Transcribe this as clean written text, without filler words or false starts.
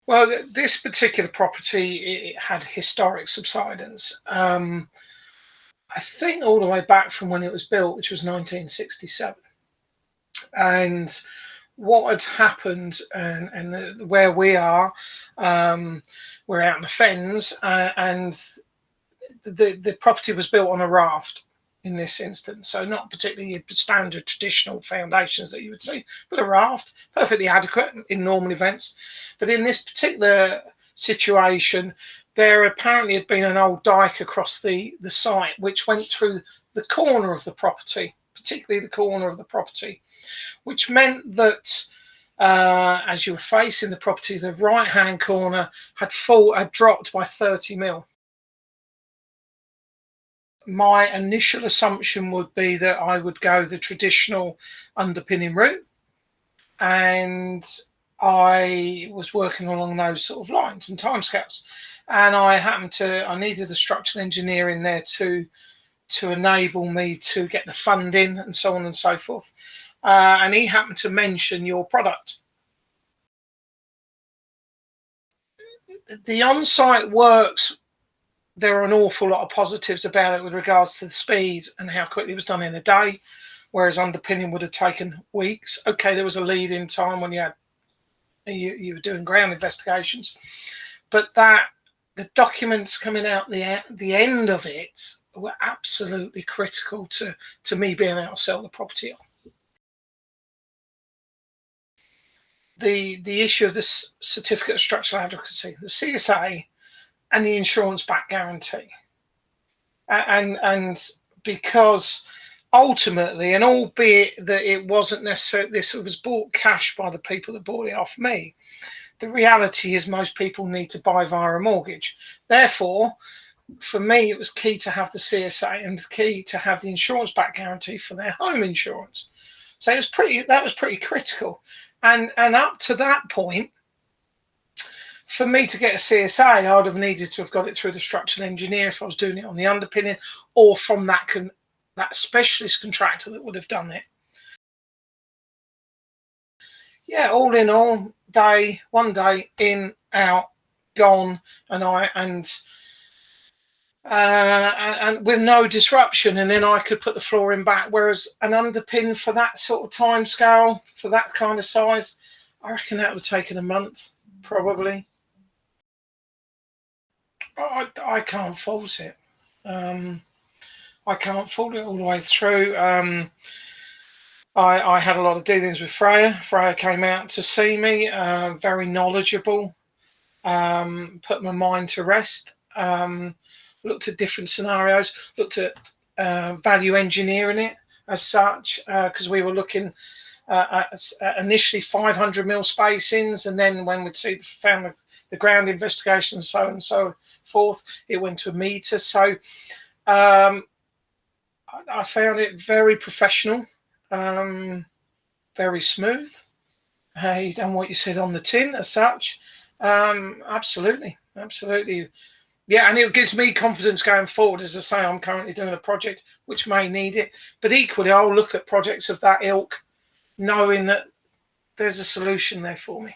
Well, this particular property, it had historic subsidence. I think all the way back from when it was built, which was 1967. And what had happened, where we are, um, we're out in the fens, and the property was built on a raft in this instance. So not particularly standard traditional foundations that you would see, but a raft, perfectly adequate in normal events. But in this particular situation, there apparently had been an old dike across the site, which went through the corner of the property, particularly the corner of the property, which meant that as you were facing the property, the right-hand corner had dropped by 30 mil. My initial assumption would be that I would go the traditional underpinning route, and I was working along those sort of lines and timescales. And I needed a structural engineer in there to enable me to get the funding and so on and so forth. And he happened to mention your product. The on-site works, there are an awful lot of positives about it with regards to the speed and how quickly it was done in a day, whereas underpinning would have taken weeks. Okay, there was a lead in time when you were doing ground investigations, but the documents coming out the end of it were absolutely critical to me being able to sell the property on. The issue of this certificate of structural adequacy, the CSA, and the insurance-backed guarantee, and because ultimately, and albeit that it wasn't necessarily, this was bought cash by the people that bought it off me, the reality is most people need to buy via a mortgage. Therefore, for me, it was key to have the CSA and key to have the insurance-backed guarantee for their home insurance. So that was pretty critical. And up to that point, for me to get a CSA, I would have needed to have got it through the structural engineer if I was doing it on the underpinning, or from that specialist contractor that would have done it. Yeah, all in all, one day in, out, gone, and with no disruption, and then I could put the flooring back. Whereas an underpin for that sort of time scale, for that kind of size, I reckon that would have taken a month, probably. I can't fault it. I can't fault it all the way through. I had a lot of dealings with Freya. Freya came out to see me, very knowledgeable, put my mind to rest, looked at different scenarios, looked at value engineering it as such, because we were looking at initially 500 mil spacings, and then when we'd found the ground investigation and so on and so forth, it went to a meter. So I found it very professional, very smooth. You done what you said on the tin as such. Absolutely. Yeah, and it gives me confidence going forward. As I say, I'm currently doing a project which may need it, but equally I'll look at projects of that ilk knowing that there's a solution there for me.